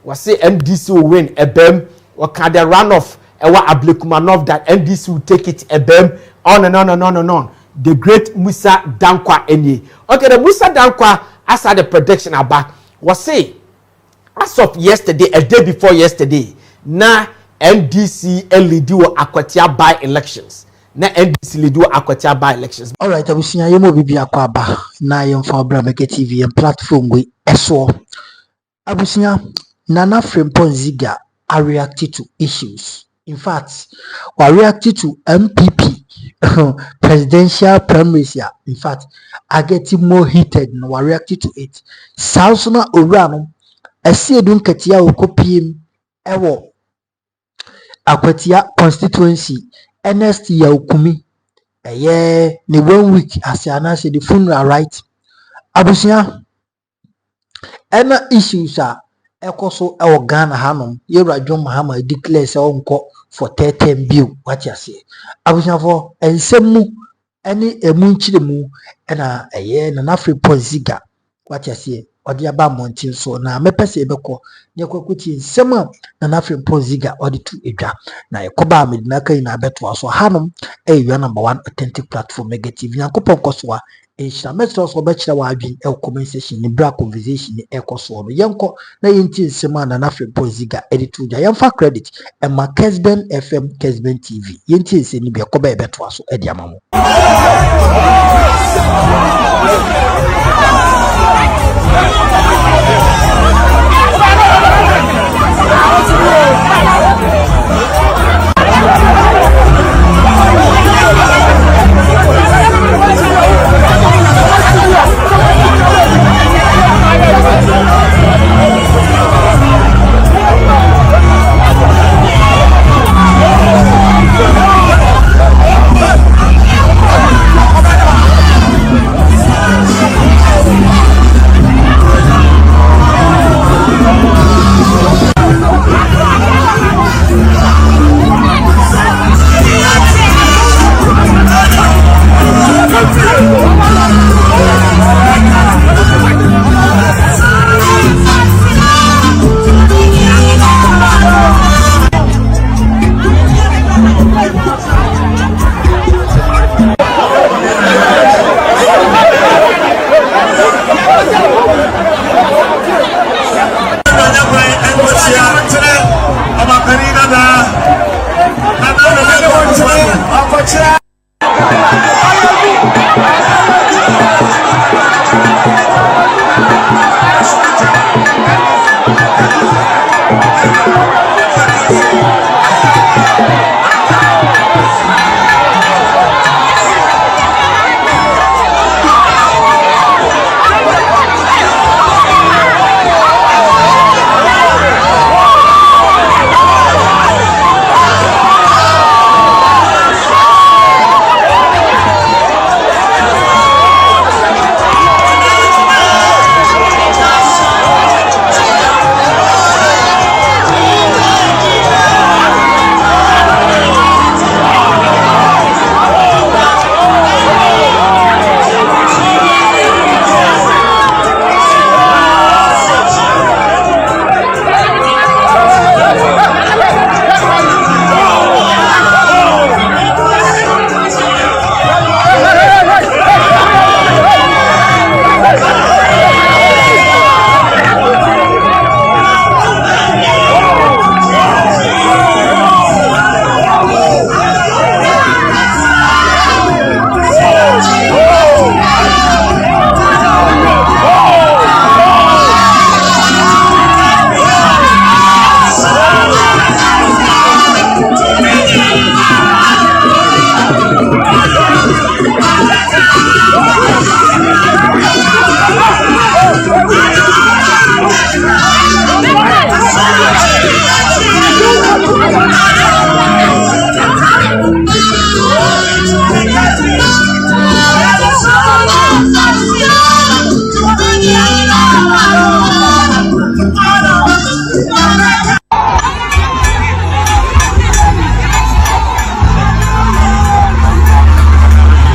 was say NDC will win ebem or can the runoff ewa Ablekumanov that NDC will take it ebem on and on and on and on. The great Musa Dankwa Enye. Okay, the Musa Dankwa as the prediction about was say as of yesterday, a day before yesterday, na NDC lead Akwatia by elections. Na NDC lead Akwatia by elections. All right, abusinya yemo bibi akwaba na yemfa Brameke TV and platform we eso. Abusinya Nana Kwame Ziega are reacted to issues. In fact, we reacted to NPP presidential primaries. In fact, are getting more heated and we reacted to it. Sausuna Urano, a seedun katia ukopim ewo Akwatia constituency NST ya ukumi. Ni 1 week as announced the funeral right. Abusinya ena issues are ekoso ewo Ghana hanom yewra John Mahama declare say onko for 10 bill what you say abusinya for ensemu ene emunchire mu ena na Kwame Ziega what you say odi aba montin so na mepese ebeko ne kwakuti nsema na Kwame Ziega odi tu edwa na ekoba amedina kai na beto so hanom eyo number 1 authentic platform negative yankopon koswa Esha metro so bechira wa adwin e comment section ni bra conversation ni ekoso no yenko na yenti nsema na Kwame Ziega editu ja yemfa credit e ma Kesben FM Kesben TV yenti nse ni be koba ebeto aso edi amamo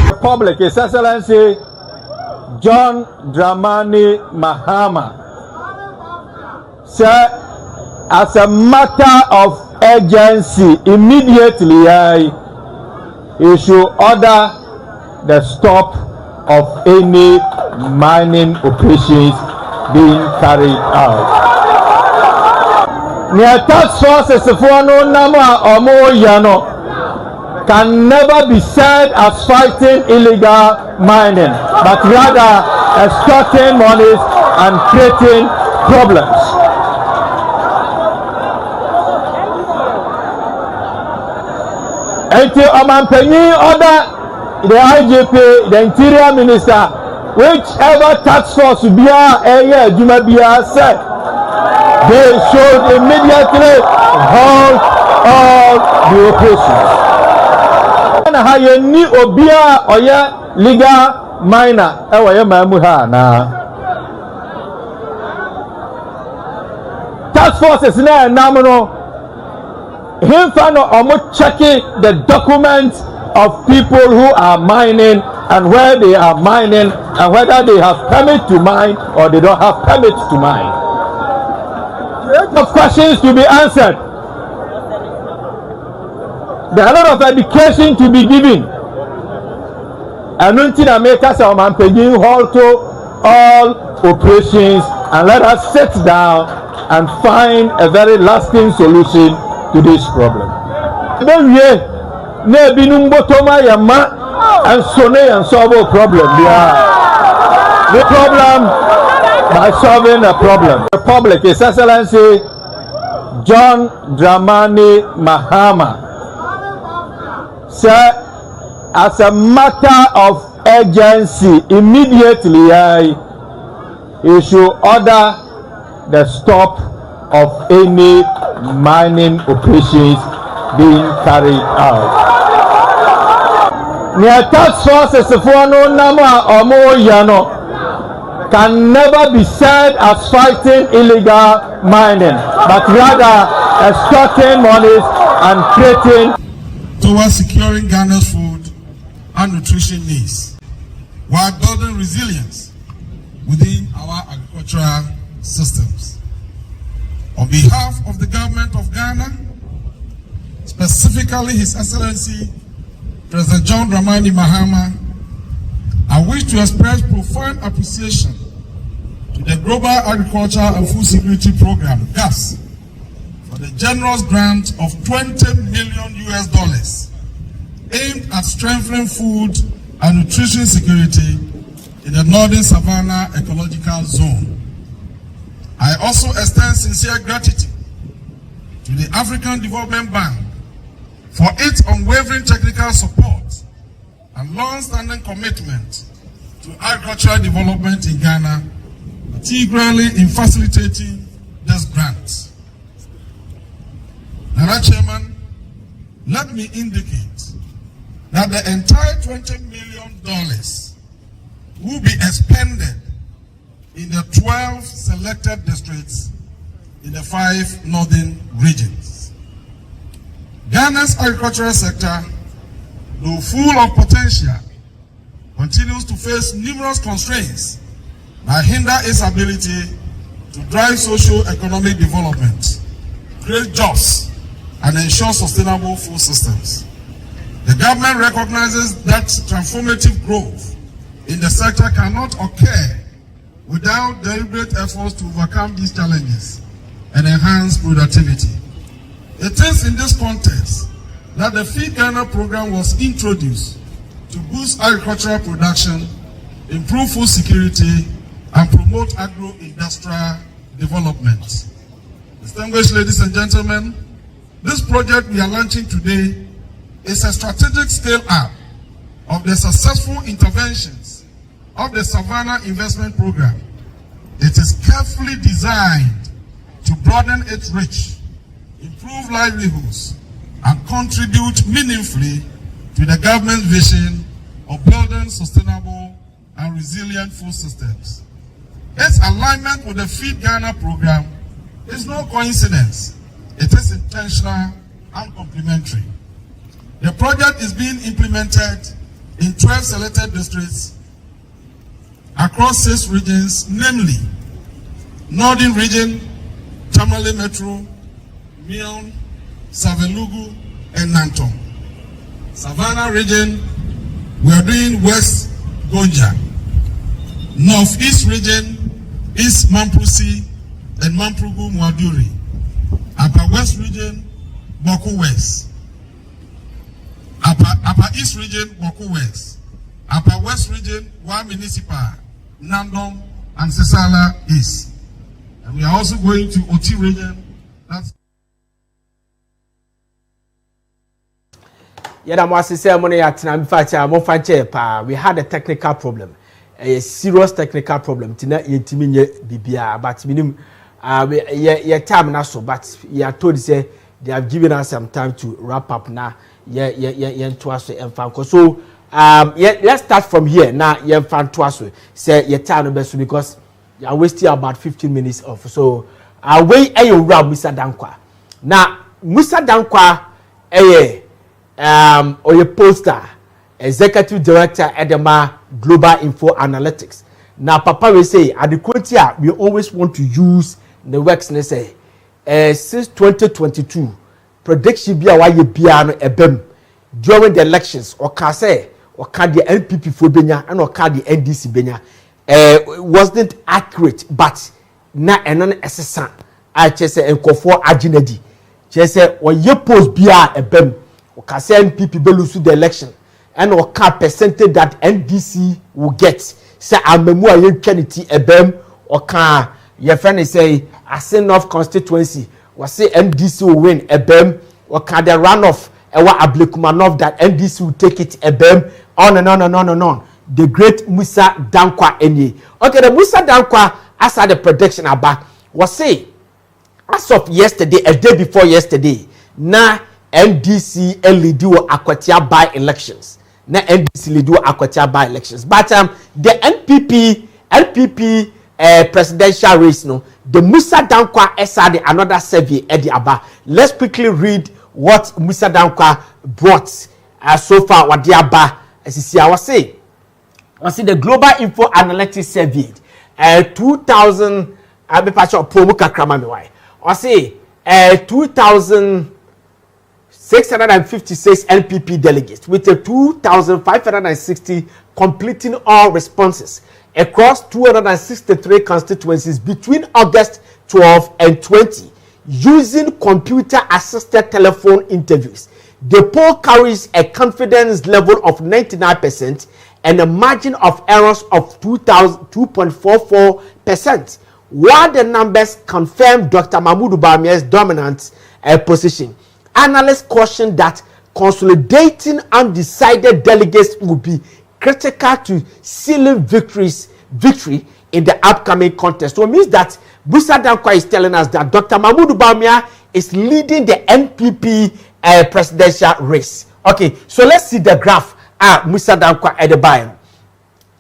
Republic, His Excellency John Dramani Mahama, Sir as a matter of urgency, immediately, he should order the stop of any mining operations being carried out. Near tax sources for no nama or more yano can never be said as fighting illegal mining, but rather extorting monies and creating problems. Until Omanpenyi order the IGP, the Interior Minister, whichever tax force be said, they should immediately halt all the operations. And how you need obia or legal minor, tax forces now nominal. Him find out checking the documents of people who are mining and where they are mining and whether they have permit to mine or they don't have permit to mine. Of questions to be answered. There are a lot of education to be given. And until I make us our paying halt to all operations and let us sit down and find a very lasting solution to this problem. And solve a problem. The problem by solving a problem. The public, His Excellency John Dramani Mahama, said, as a matter of urgency, immediately he should order the stop of any mining operations being carried out. Near tax sources for no nama or more yano can never be said as fighting illegal mining, but rather extorting monies and creating towards securing Ghana's food and nutrition needs, while building resilience within our agricultural systems. On behalf of the government of Ghana, specifically His Excellency President John Dramani Mahama, I wish to express profound appreciation to the Global Agriculture and Food Security Program, GAS, for the generous grant of $20 million aimed at strengthening food and nutrition security in the Northern Savannah Ecological Zone. I also extend sincere gratitude to the African Development Bank for its unwavering technical support and long-standing commitment to agricultural development in Ghana, particularly in facilitating this grant. Madam Chairman, let me indicate that the entire $20 million will be expended in the 12 selected districts in the 5 northern regions. Ghana's agricultural sector, though full of potential, continues to face numerous constraints that hinder its ability to drive socio-economic development, create jobs, and ensure sustainable food systems. The government recognizes that transformative growth in the sector cannot occur without deliberate efforts to overcome these challenges and enhance productivity. It is in this context that the Feed Ghana program was introduced to boost agricultural production, improve food security, and promote agro-industrial development. Distinguished ladies and gentlemen, this project we are launching today is a strategic scale-up of the successful interventions of the Savannah Investment Program. It is carefully designed to broaden its reach, improve livelihoods, and contribute meaningfully to the government's vision of building sustainable and resilient food systems. Its alignment with the Feed Ghana program is no coincidence. It is intentional and complementary. The project is being implemented in 12 selected districts across 6 regions, namely Northern Region, Tamale Metro, Mion, Savelugu, and Nanton. Savannah region, we are doing West Gonja. Northeast region, East Mamprusi and Mamprugu Mwaduri. Upper West region, Boku West. Upper East region, Boku West. Upper West region, Wa Municipal, Nandom, and Sesala East. And we are also going to Oti region. That's we had a technical problem, a serious technical problem. Tina yetiminye bibia, but minimum time na so. But you are told say they have given us some time to wrap up now. So let's start from here now. Say your time best because you are wasting about 15 minutes off. So wait you run Mr. Dankwa. Now Mr. Dankwa or your poster, executive director Edema Global Info Analytics. Now, Papa will say at the Akwatia, we always want to use the works. Say since 2022, prediction be a piano ebem during the elections. Or can say or can the NPP for Benya and or can the NDC Benya wasn't accurate, but na enon assessant. I just say enko ajinedi. Just say or ye post be a ebem. Can say NPP be lose the election and or can percentage that NDC will get. Say amemu a yenkenity ebem or can your friend say a of constituency or say NDC will win ebem or can the runoff ewa Ablekumanov that NDC will take it ebem on and on and on and on. The great Musa Dankwa Enye. Okay, the Musa Dankwa as the prediction about was say as of yesterday, a day before yesterday, na NDC lead Akwatia by elections. Na NDC lead Akwatia by elections. But the NPP presidential race, no, the Musa Dankwa SRD another survey Eddie Abba. Let's quickly read what Musa Dankwa brought so far. What the Abba as you see, I was saying the Global Info Analytics survey 2000 I say 2,656 NPP delegates with a 2,560 completing all responses across 263 constituencies between August 12 and 20 using computer-assisted telephone interviews. The poll carries a confidence level of 99% and a margin of errors of 2.44%. While the numbers confirm Dr. Mahmoud Bawumia's dominant position, analysts caution that consolidating undecided delegates will be critical to sealing victory in the upcoming contest. So it means that Musa Dankwa is telling us that Dr. Mahmoud Bawumia is leading the NPP presidential race. Okay, so let's see the graph. Musa Dankwa at the bottom.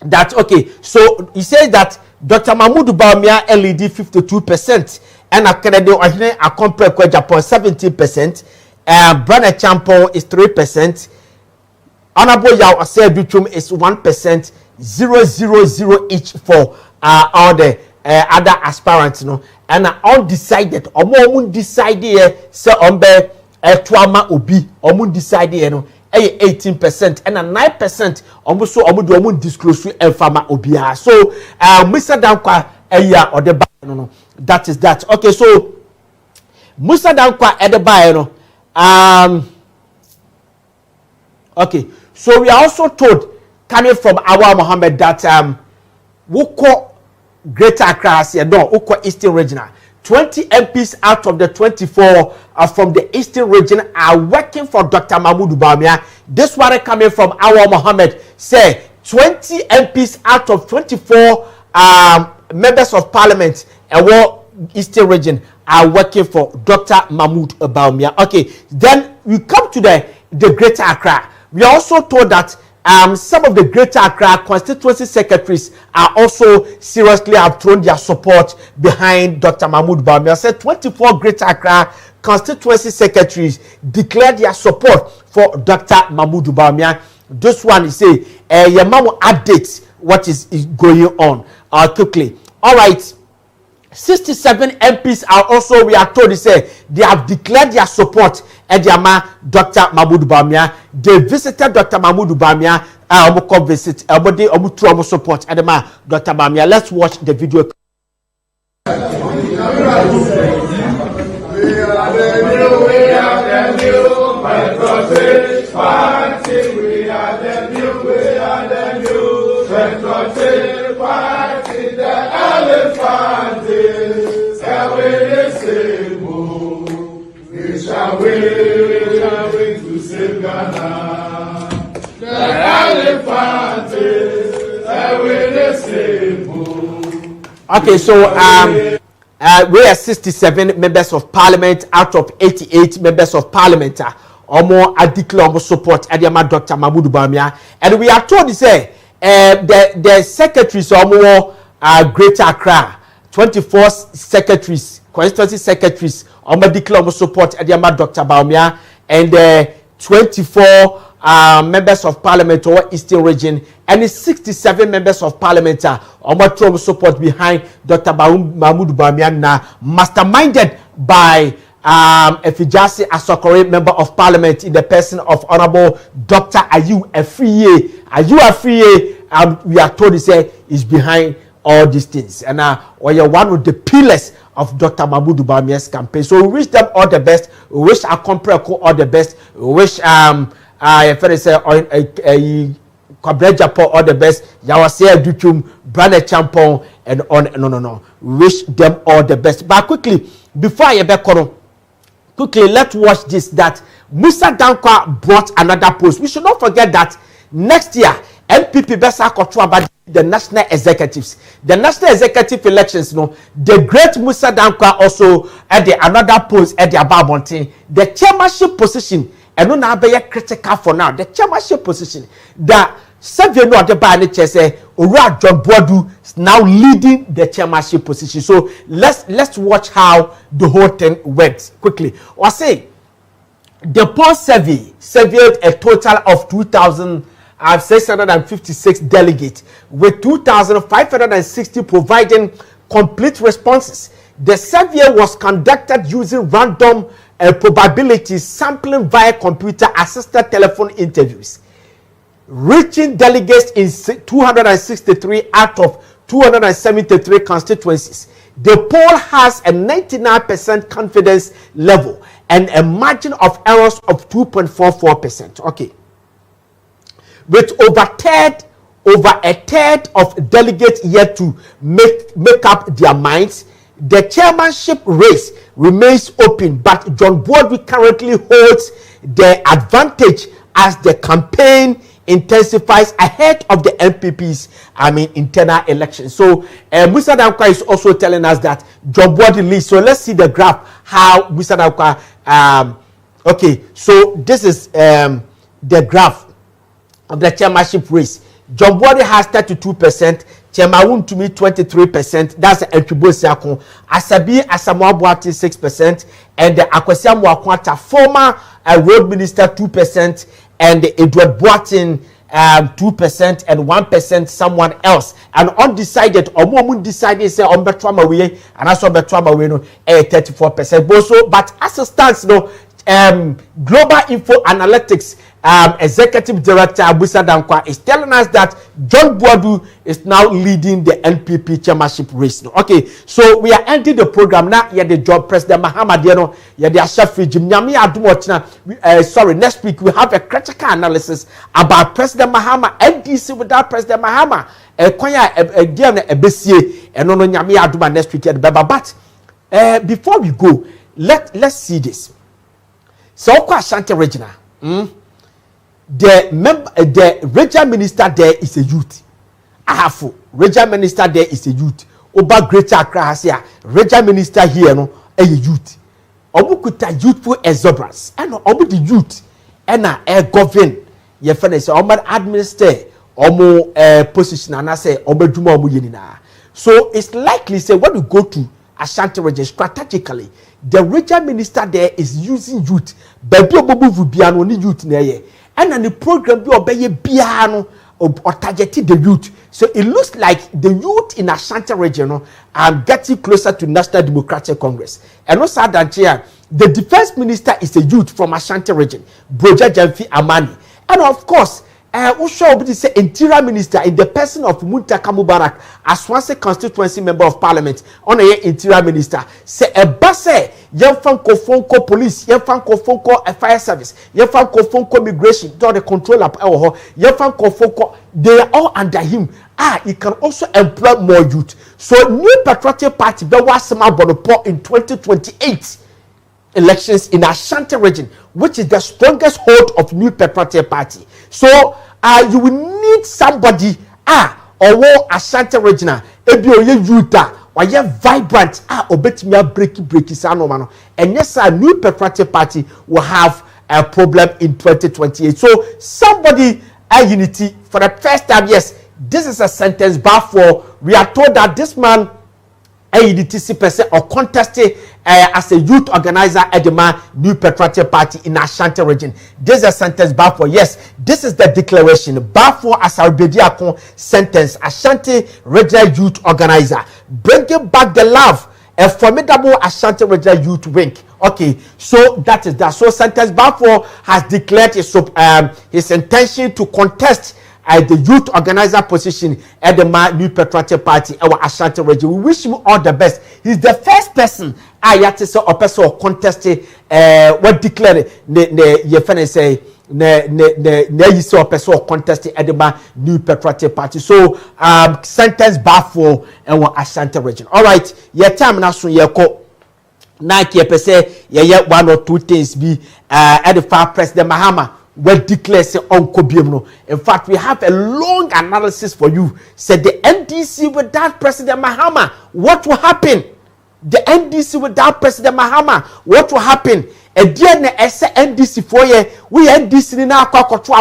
That okay, so he says that Dr. Mahmoud Bawumia LED 52% and Akwatia a compare Japan 17%. Brother Champo is 3%. Honorable Yao Asebitum is 1%. 000 each for all the other aspirants, no, and undecided. Omo decided say ombe tuama obi. Omo decided no. 18% and a 9% almost so almost disclose to Elfama Obia. So Mr. Dankwa or the no, that is that. Okay, so Mr. Dankwa at the no. Okay, so we are also told coming from our Mohammed that Woko Greater Accra no Woko Eastern Regional 20 MPs out of the 24 from the Eastern region are working for Dr. Mahmoud Bawumia. This one coming from our Mohammed say 20 MPs out of 24 members of parliament in Eastern region are working for Dr. Mahmoud Bawumia. Okay, then we come to the Greater Accra. We are also told that some of the Greater Accra constituency secretaries are also seriously have thrown their support behind Dr. Mahmoud Bawumia. Said 24 Greater Accra constituency secretaries declared their support for Dr. Mahmoud Bawumia. This one is say Yamamu updates what is going on quickly. All right. 67 MPs are also, we are told, they have declared their support at Dr. Mahmoud Bawumia. They visited Dr. Mahmoud Bawumia. Visit support at Dr. Bawumia. Let's watch the video. We are the new patriotic party. We are the new patriotic party. The elephant is we shall win to save Ghana. The elephant is Okay, so we are 67 members of parliament out of 88 members of parliament. Omo declare support Adiama Dr. Mahmoud Bawumia, and we are told the secretaries omo Greater Accra, 24 secretaries, constituency secretaries omo declare support Adiama Dr. Bawumia, and 24 members of parliament or Eastern region, and 67 members of parliament omo support behind Dr. Mahmoud Bawumia, na masterminded by Efijasi Asokore, member of parliament, in the person of Honorable Dr. Ayu Afriye. Ayu Afriye, we are told is behind all these things, and we are one of the pillars of Dr. Mahmoud Bawumia's campaign. So we wish them all the best. We wish our Compreko all the best. We wish Kwabrejapo all the best. Yawase Duchum, Brother Champon, and on and on. We wish them all the best. But quickly, before I quickly, let's watch this. That Musa Dankwa brought another post. We should not forget that next year, NPP Besa control about the national executives. The national executive elections, the great Musa Dankwa also at another post at the Ababontin. The chairmanship position, and no now be critical for now. The chairmanship position, that Savio no the by say Ura John Boadu is now leading the chairmanship position. So let's watch how the whole thing went quickly. Or say the poll surveyed a total of 2,656 delegates, with 2,560 providing complete responses. The survey was conducted using random probability sampling via computer-assisted telephone interviews, reaching delegates in 263 out of 273 constituencies. The poll has a 99% confidence level and a margin of errors of 2.44%. Okay. With over a third of delegates yet to make up their minds, the chairmanship race remains open, but John Boadu currently holds the advantage as the campaign intensifies ahead of the NPP's internal elections. So Musa Dankwa is also telling us that John Boadu leads. So let's see the graph how Musa Dankwa okay, so this is the graph of the chairmanship race. John Boadu has 32%, Chairman to me 23%. That's the Etribo Asabi Asamoah Boateng 6%, and the Akwatia Akwatia, former road minister 2%, and the Edward Boateng 2% and 1% someone else. And undecided, or more decided say on Betrama way, and also Betrama way 34%. But as it stands, Global Info Analytics Executive Director Musa Dankwa is telling us that John Boadu is now leading the NPP chairmanship race. Okay, so we are ending the program now. Yeah, the job President Mahama, yeah, the Ashafi Jim sorry, next week we have a critical analysis about President Mahama, NDC without President Mahama. Next week but before we go, let's see this. So Ashanti Regina, the regional minister there is a youth. Ahafu, regional minister there is a youth. Oba Greater Accra has here, regional minister here a youth. Obukuta youthful exuberance, and obu the youth, and govern. Ye fene say omo administer omo position and I say omo duma omo yenina. So it's likely say when we go to Ashanti region strategically, the regional minister there is using youth. Baby obobu vubiano ni youth na ye. And the program be obeye biano or targeting the youth. So it looks like the youth in Ashanti region are getting closer to National Democratic Congress. And also that the defense minister is a youth from Ashanti region, Broja Jamfi Amani. And of course, Usho say interior minister in the person of Muntaka Mubarak as once a constituency member of parliament on a interior minister say a basse yefan kofonko police yefan kofonko fire service yefan kofonko immigration do the control up yefan kofonko, they are all under him. He can also employ more youth. So New Patriotic Party be wasema bonopo in 2028 elections in Ashanti region, which is the strongest hold of New Patriotic Party. So you will need somebody or Ashanti regional ebi oye youth or ye vibrant obetimi breaky sanomano. And yes, a New Patriotic Party will have a problem in 2028. So somebody unity for the first time. Yes, this is a sentence bar for. We are told that this man AEDTC person or contested as a youth organizer at the New Patriotic Party in Ashanti region. This is a sentence bar for. Yes, this is the declaration. Bar for as a Bediakon sentence. Ashanti regional youth organizer. Bringing back the love. A formidable Ashanti regional youth wing. Okay, so that is that. So sentence bar for has declared his intention to contest the youth organizer position at the New Patriotic Party, our Ashanti region. We wish him all the best. He's the first person I had to say or person or contested what declared the say you saw person or contested at the New Patriotic Party. So sentence bar for our Ashanti region. All right, your time now soon you call. Nike say yeah 1 or 2 things be at the far President Mahama will declare say Uncle Biemno. In fact, we have a long analysis for you. Said the NDC without President Mahama, what will happen? The NDC without President Mahama, what will happen? Again, NDC for you, we NDC in our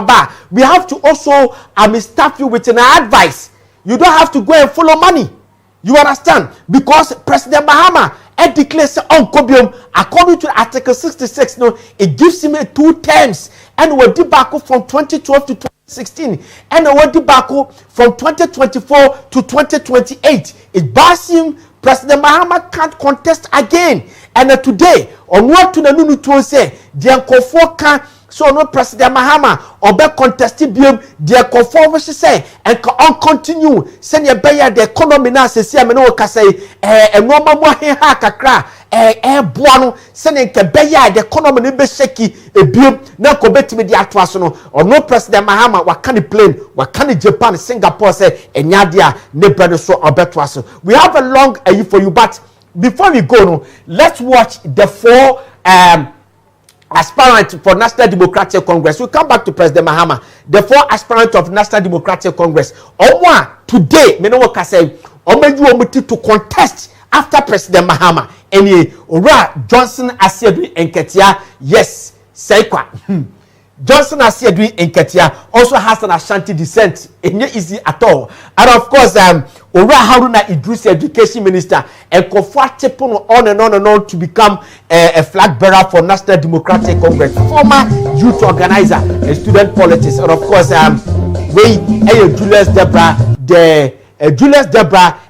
bar. We have to also staff you with an advice. You don't have to go and follow money. You understand? Because President Mahama declares Uncle Biom, according to Article 66, no, it gives him 2 terms. And we'll debacle from 2012 to 2016. And we'll debacle from 2024 to 2028. It bars him. President Mahama can't contest again. And today, on what to the new to say, the Uncle can so no President Mahama or be contested biom the conform which say and on continue send your bear the economy now say me no ka say no mamo ha kakra boano send nke bear the economy no be shaki biom na ko betimi di ato aso no or no President Mahama wa can plane wa can Japan Singapore say enya dia ne brother so obeto aso. We have a long for you, but before we go no, let's watch the 4 aspirant for National Democratic Congress. We come back to President Mahama. The 4 aspirant of National Democratic Congress. Today, me no work say, to contest after President Mahama. Any Ora Johnson Asiedu Enketia. Yes, Saikwa. Johnson Asiedu Enketia also has an Ashanti descent. It's not easy at all. And of course, Ora Haruna Idris, Education Minister, and Kofua Tepono on and on to become a flag bearer for National Democratic Congress, former youth organizer and student politics, and of course, Julius Debra,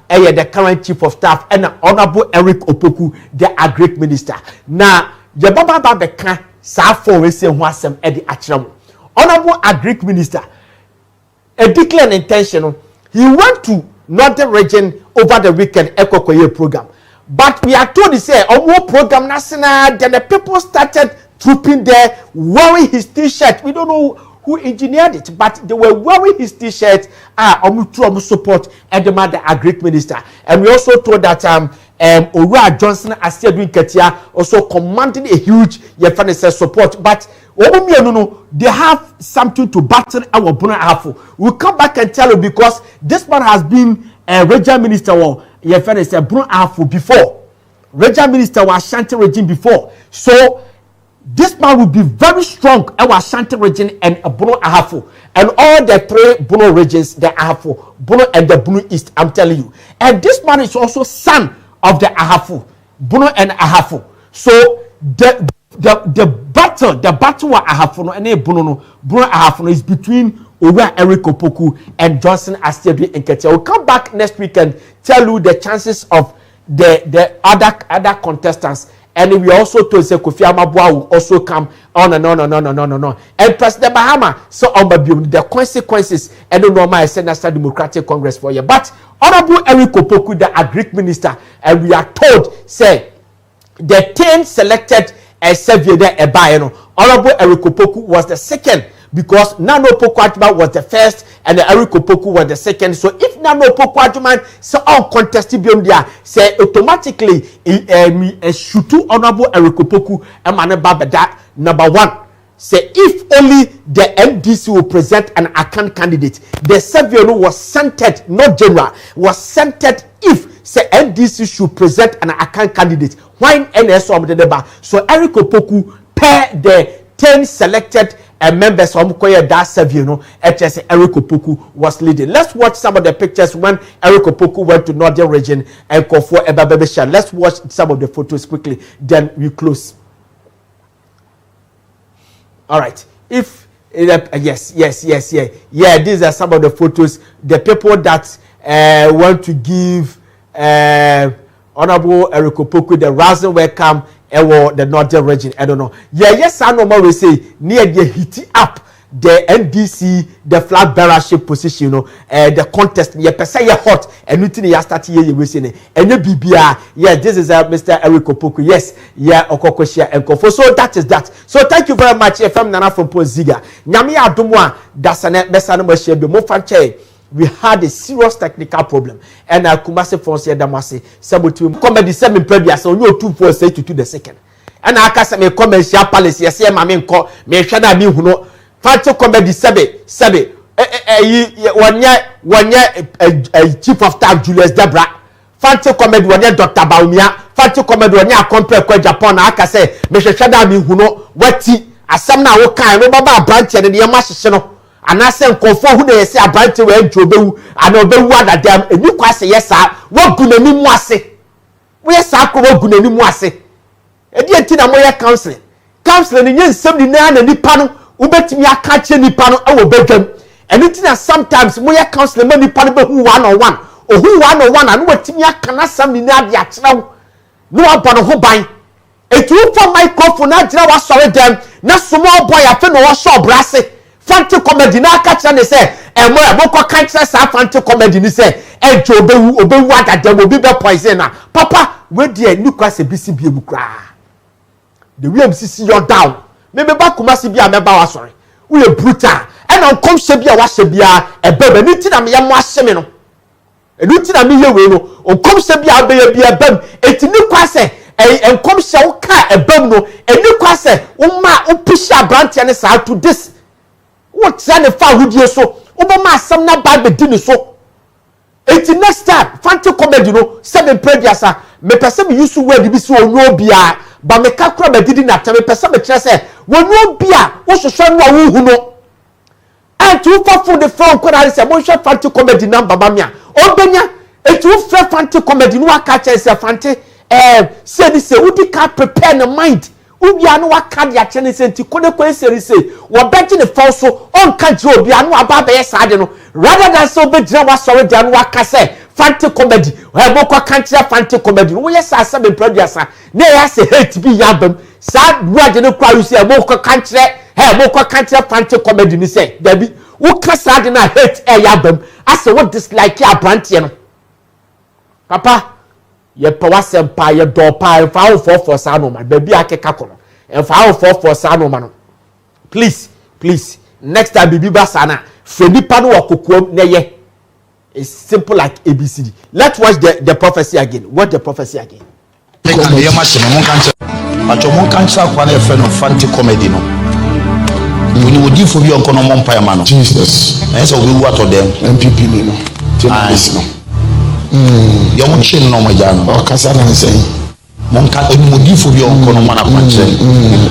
the current chief of staff, and Honorable Eric Opoku, the Agric Minister. Now, the Baba Babeka. Safo we say wasem e di achram. Honorable Agric Minister a declared intention. He went to Northern region over the weekend Ekokoye program. But we are told to say more program national, then the people started trooping there wearing his t-shirt. We don't know who engineered it, but they were wearing his t-shirt support and the Agric Minister. And we also told that Ora Johnson Asiedu Nketia also commanding a huge support, but they have something to battle our Buna Afu. We'll come back and tell you because this man has been a regional minister or Buna Afu before. Regional minister was Ashanti region before. So this man will be very strong our Ashanti region and Buna Afu. And all the 3 Bono regions, the Ahafu, Bono and the Bono East, I'm telling you. And this man is also son of the Ahafu, Bono and Ahafu. So the battle wa Ahafu no and Bono Ahafu is between Owa Eric Opoku and Johnson Astiabi Nketia. We'll come back next week and tell you the chances of the other contestants. And we also told say Kofi Amabua will also come on and on and on and on and on. And President Mahama so on the consequences and the normal National Democratic Congress for you. But Honorable Eric Opoku, the Agric Minister, and we are told say the 10 selected Xavier Ebayeno. Honorable Eric Opoku was the second because Nano Opoku was the first and Eric Opoku was the second. So if Nano Opoku so uncontested beyond there, say automatically Shutu Honorable Eric Opoku and Manababada number one. Say if only the NDC will present an account candidate, the Xavier was centered, not general, was centered if say NDC should present an account candidate. Why NSO of the deba? So Eric Opoku pair the 10 selected members of Mkoya that Xavier Eric Opoku was leading. Let's watch some of the pictures when Eric Opoku went to Northern region and called for Ebabebesha. Let's watch some of the photos quickly, then we close. All right. If yes. These are some of the photos. The people that want to give Honorable Eric Opoku the rousing welcome the Northern region. I don't know. Yes, I know more we say near the hit up the NDC, the flag bearership position, the contest. Yeah, per se hot and nothing you start here we say and the BBR. Yeah, this is Mr. Eric Opoku. Yes, yeah, Okokoshia and Kofo. So that is that. So thank you very much. FM Nana from Kwame Ziega. Nyami Adumwa dasane besano mashebe mo fanche. We had a serious technical problem and Kumasi Fonse Damasi Sabutu comedy 7 previous so no 2 4 say to the second. And I can say commercial palace yes my main call me shana me huno fancy comedy 7 one year chief of staff Julius Debra fancy comedy one year Dr. Baumia fancy comedy one year compare kwa Japan I can say me shana me huno wati asam na wo kan no baba branch and the yamahye no and I say confo who dey say abante we njobewu and obewu adadam eni kwase yes wo gunani mu ase we yes akọ wo gunani mu ase edi enti na mo ye counseling ni nyensem ni na nipa no ubetimi aka che nipa no e wo bedwam eni enti na sometimes mo ye counseling ma nipa no be hu one on one ohu one on one and wetimi aka na sam ni na ade akyerɛw no abano ho ban etu for microphone na gyina wa sɔre dem na small boy afi no wo show brase fancy comedy na catch na say emo eboko catch sa fancy comedy ni say ejo obewu adadam obi be poison na papa we dey ni kwase bisi bi emu kra the way mcc your down me ba Kumasi bi ameba wa sorry we brutal and on come se bi a wa se bia ebeba ni ti na me yam ahye me no enu ti na me ye we no on come se bi a be ye bia bam eti ni kwase en come se wo ka ebam no eni kwase wo ma wo pisha brand ne sa to this what say the fa hudie so obama asam na ba be di ni so eti next time fancy comedy no 7 previousa me pese me use word bi so onwo bia ba me ka kura be di na ta me pese me kire say wonwo bia wo hwehwe no wo hu no and to for the phone kwara say mo hwe fancy comedy number ba me a obenya eti wo frɛ fancy comedy no aka kire say fancy say this say udi ka prepare the mind ubia no waka dia chene senti kone seri say wo beti ne fall so on ka je obia no aba be yesade no rather than so be jira wa sorry dia no waka say fancy comedy we mo kwa kantia fancy comedy no yes asa be producer na ya say hate bi yabam sa word no kwa you say mo kwa kantia mo kwa kantia fancy comedy ni say dabi wo kasa de na hate yabam asa what dislike ya brand no papa ye power sempa ye do pa en fa for sa no man baby akeka kono en fa for sa no man please next time bibi ba sana fredi pa no wakokuom na ye it's simple like ABCD. Let's watch the prophecy again. What the prophecy again? Ye ma se mo kan che acho mo kan che akwa na e fe no fancy comedy no ni wodi fo bi onko no mo mpa ya ma no Jesus so we what to them NPP ni no Chairmanship no young chin no majano or casana saying monka modifo bi onko no mana kwanche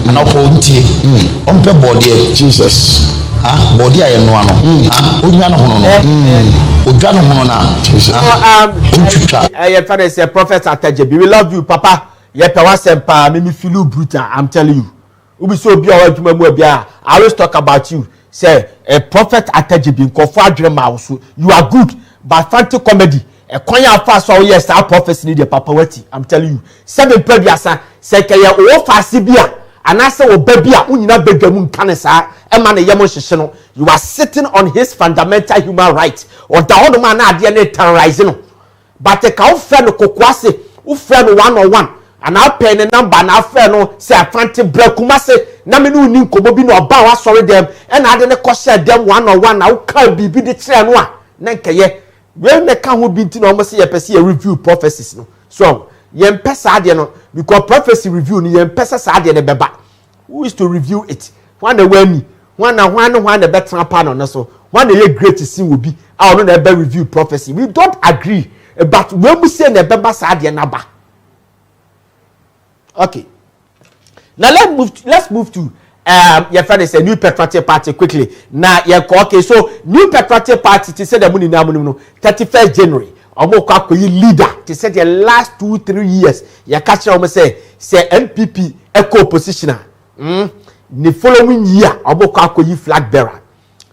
and opponti on pe body Jesus body aye no ano onwa no hono no odwa no hono na Jesus your father is a prophet ataje we love you papa ye pe wasempa me feel brutal I'm telling you ubi so bi o adwuma mu bia I always talk about you say a prophet ataji bin kofo adwere ma so you are good but fancy comedy a kwanya fast so yes our prophecy need the papawati I'm telling you 7 previous say kaya o fast bia anase wo ba bia unyina badwamu nkane saa e ma ne yemo hyehye no you are sitting on his fundamental human right or da hono ma na ade na terrorize no but ka wo fe no kokoase wo fe no 101 and I pay the number and I fair no say I fancy brakuma say na me no ni nkobo bi no oba wa sorry them and I dey share them 101 na wo kan bibi de kire no a na nkeye we me ka ho bi nti na o say ye pese ye review prophecies no so ye mpesa ade no because prophecy review ni ye mpesa sa ade ne beba who is to review it one the way me one the better panel no so one the great sin will be I no na be review prophecy we don't agree but when we say na beba sa ade na ba. Okay. Now let's move to your friend is a new patriotic party quickly. Now okay, so new patriotic party to say the money now 31st January. Omo kwa leader to say the last 2-3 years. Ya catch omo say NPP eco oppositioner. The following year omo kwa flag bearer.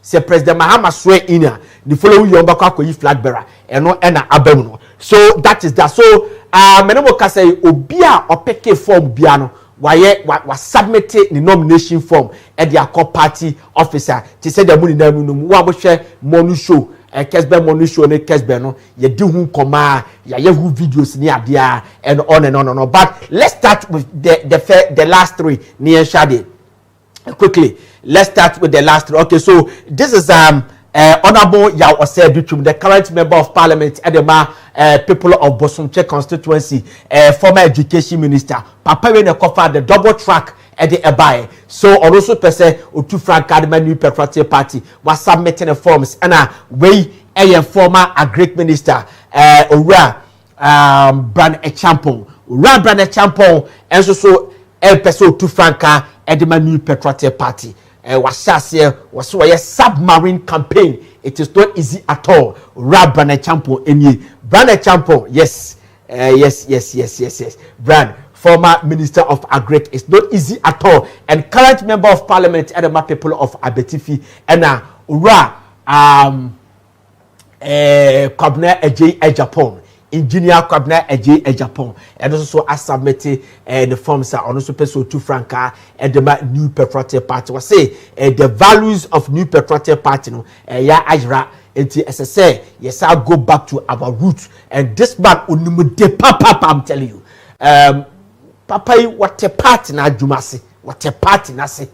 Say President Mahama swear in the following year omo kwa flag bearer. Eno na abemuno. So that is that. So menemo ka say obia opeke form bia no wa submit the nomination form at the Akwa party officer to say the money na mu wa bo hwe monu show kesbe monu show ne kesbe no ye di hu koma ya ye hu videos ni adea and on and on. But let's start with the last 3 near shade quickly. Let's start with the last 3. Okay, so this is Honorable Yaw Osei, the current member of parliament at the people of Bosumche constituency, former education minister. Papa when they cover the double track at the Ebae. So also person Otu Frank Kadima New Patriotic Party was submitting the forms and way a former agric minister Ura Bran Echampong. Ura Bran Echampong and so a person Otu Franka at the New Patriotic Party. Was a submarine campaign. It is not easy at all. Rab Brand Champo any Brand Champo, yes. Brand, former minister of agric, it's not easy at all. And current member of parliament and the people of Abetifi and Kwame Ziega Japan. Engineer Kwabna Eje Japan and also as submitted the forms are also person to Franca and the New Patriotic Party was say the values of New Patriotic Party no ya ajra enti say yes I go back to our roots and this man onumude papa I'm telling you papa what a party na adwumase what a party na say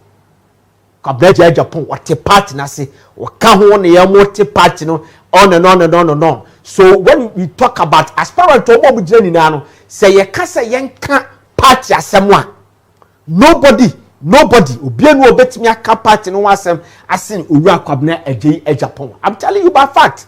Kwabna Eje Japan what a party na say waka ho na ya multi party no on and on and on and on. So when we talk about aspirant to what we do say ye kasa yenka party asemwa. Nobody obianu obetimi aka party no asem asin Owura Kwabena Eje Japan. I'm telling you by fact.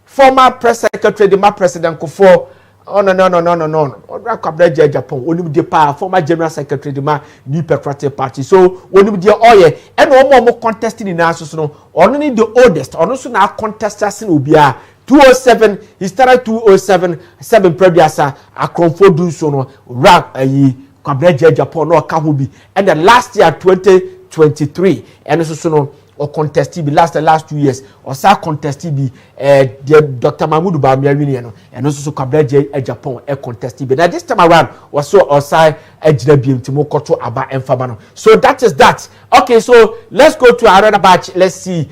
Former press secretary the president Kofo no. Owura Kwabena Eje Japan onim de pa former general secretary the New Patriotic Party. So onim de oye and omo contesting in aso no ono ni the oldest ono so na contest asin obia 207 he started 207 7 previous akromfo du so no rap Kwabena Eje Japan no ka ho bi and the last year 2023 and so no or contested be last 2 years or sa contested be Dr. Mahmoud Bawumia win and also Kwabena Eje Japan contested be now this time around was so outside ejira biem timo koto aba enfama no. So that is that. Okay, so let's go to another batch. Let's see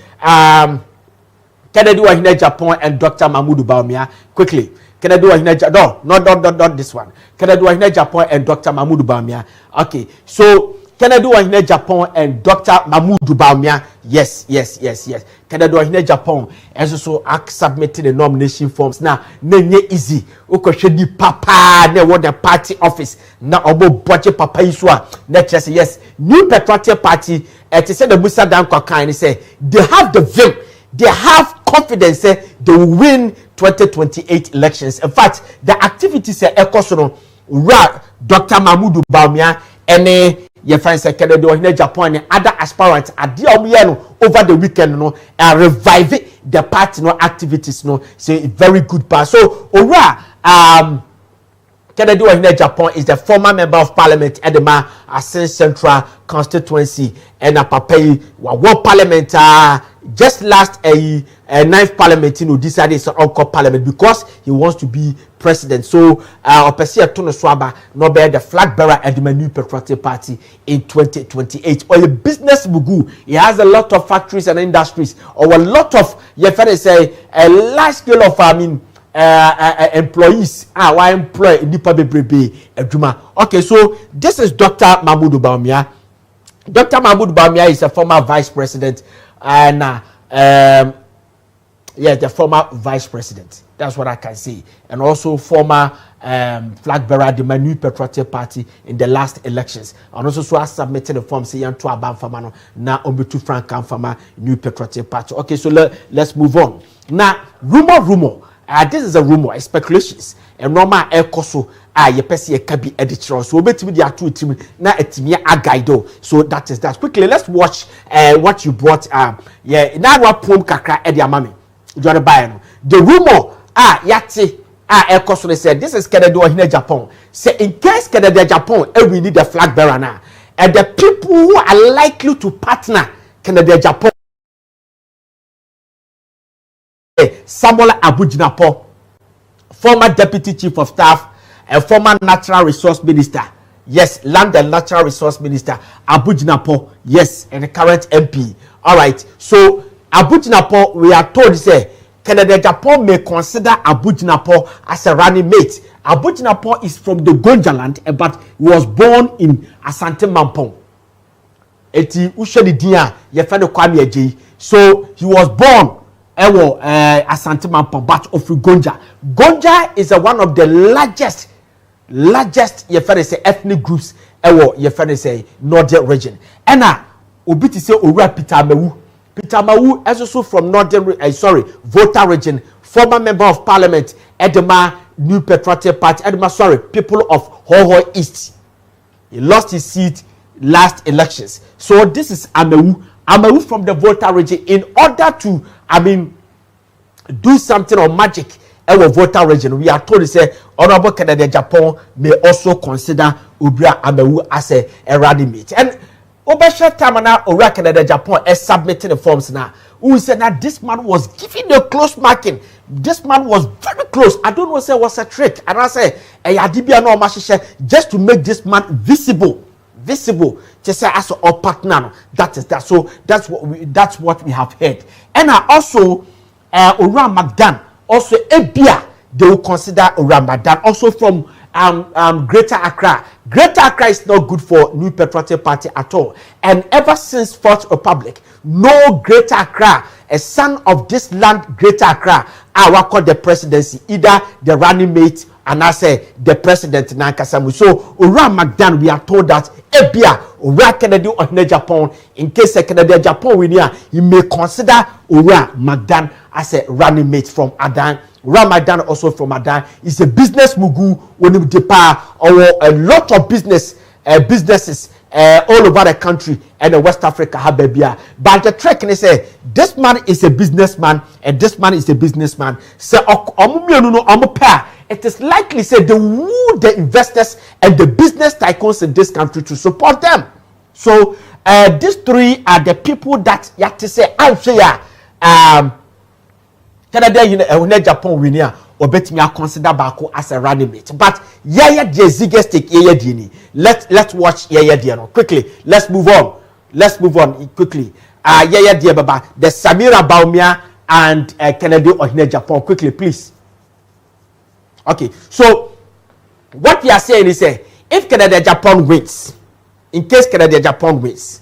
Kennedy Wahine Japan and Dr. Mahmoud Bawumia quickly. Kennedy Wahine Japan, no, not this one. Kennedy Wahine Japan and Dr. Mahmoud Bawumia. Okay, so Kennedy Wahine Japan and Dr. Mahmoud Bawumia. Yes. Kennedy Wahine Japan also submitted the nomination forms. Now, nenye easy. Okoshedi papa ne what the party office. Now, obo budget papa iswa. Let's say yes. New Patriotic Party. It said the Musa Dankwa kind say they have the vim. They have confidence they will win 2028 elections. In fact, the activities are Ekosono, Dr. Mahmoud Bawumia, and your friends Kennedy Wahine Japan and other aspirants at the over the weekend, revive the party activities. Say very good part. So, Kennedy Kennedy Ohene Japan is the former member of parliament Edema Asen Central constituency and a papa wa parliament just last a ninth parliament decided it's uncle parliament because he wants to be president. So Opesia Tono Swaba no bear the flag bearer at the New Patriotic Party in 2028. Or a business mugu. He has a lot of factories and industries or a lot of say a large scale of employees why employ nipa bebrebe adwuma. Okay, so this is Dr. Mahmoud Bawumia. Dr. Mahmoud Bawumia is a former vice president and the former vice president. That's what I can say. And also former flag bearer at the New Patriotic Party in the last elections. And also so I submitted the form saying to Abamfamano now Obitu Frank Kamfama New Patriotic Party. Okay, so let's move on. Now, rumor. This is a rumor, speculations. And normal air koso ye pesi kabi editor. So betimi dia two team na etimi agaido. So that is that. Quickly, let's watch what you brought. Yeah, now what prom kakra edi amami. You buy no. The rumor yati air koso said this is Kennedy Ohene Japan. Say in case Kennedy Japan we need the flag bearer now. And the people who are likely to partner Kennedy Japan Samuel Abujinapo, former deputy chief of staff and former natural resource minister. Yes, land and natural resource minister Abujinapo. Yes, and the current MP. All right. So Abujinapo, we are told say Kennedy Japan may consider Abujinapo as a running mate. Abujinapo is from the Gonja land, but he was born in Asante Mampong. Eti ushedi dia ye fe no Kwame Ziega. So he was born Asante Mampong, but of Gonja. Gonja is one of the largest ethnic groups northern region. And obiti say Owura Peter Mawu is also from northern Volta region, former member of parliament Edema New Patriotic Party people of Hoho East. He lost his seat last elections. So this is Amewu from the Volta region in order to do something or magic our Volta region. We are told to say Honorable Kennedy Japan may also consider Ubra Amewu as a running mate. And Obesha Tamana Ora Kennedy Japan is submitting the forms now. Who said that this man was giving the close marking. This man was very close. I don't know say was a trick. And I say just to make this man visible just say as a partner. That is that. So that's what we have heard. And also Ora Magdan also Ebia they will consider Ora Magdan also from Greater Accra. Greater Accra is not good for New Patriotic Party at all. And ever since Fourth Republic, no Greater Accra, a son of this land, Greater Accra, I call the presidency, either the running mate and I say the president Nankasamu. So Ora Magdan, we are told that Ebia Ora Kennedy Ohene Japan, in case Kennedy Japan win here, he may consider Ora Magdan as a running mate from Adan. Ramadan also from Adan is a business mugu when you depart or a lot of businesses all over the country and West Africa have baby. But the trick is say this man is a businessman and this man is a businessman. So it is likely say the investors and the business tycoons in this country to support them. So these three are the people that you have to say Canada Ohene Japan winner or bet me consider Bako as a running mate. But Yaya Ziega stick Yaya Dini. Let's watch Yaya Diano quickly. Let's move on quickly. Yaya Dia Baba, the Samira Bawumia and Kennedy Ohene Japan quickly, please. Okay, so what we are saying is if Kennedy Japan wins, in case Kennedy Japan wins,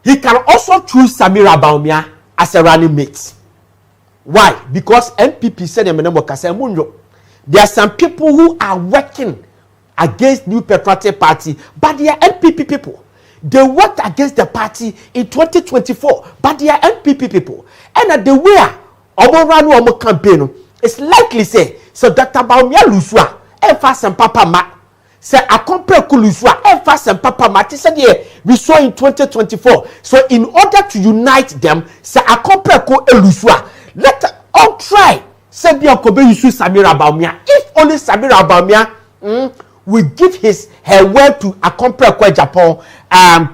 he can also choose Samira Bawumia as a running mate. Why? Because NPP said there are some people who are working against New Patriotic Party, but they are NPP people. They worked against the party in 2024, but they are NPP people. And at the way Omo campaign, it's likely say so Dr. Bawumia Lusua, Efas and Papa Ma. Say a compare Kulusua, Efas and Papa Ma. Said we saw in 2024. So in order to unite them, say a compare Lusua. Let all try. said be Kobe Yusu Samira Bawumia. If only Samira Bawumia will give her word to accompany Japan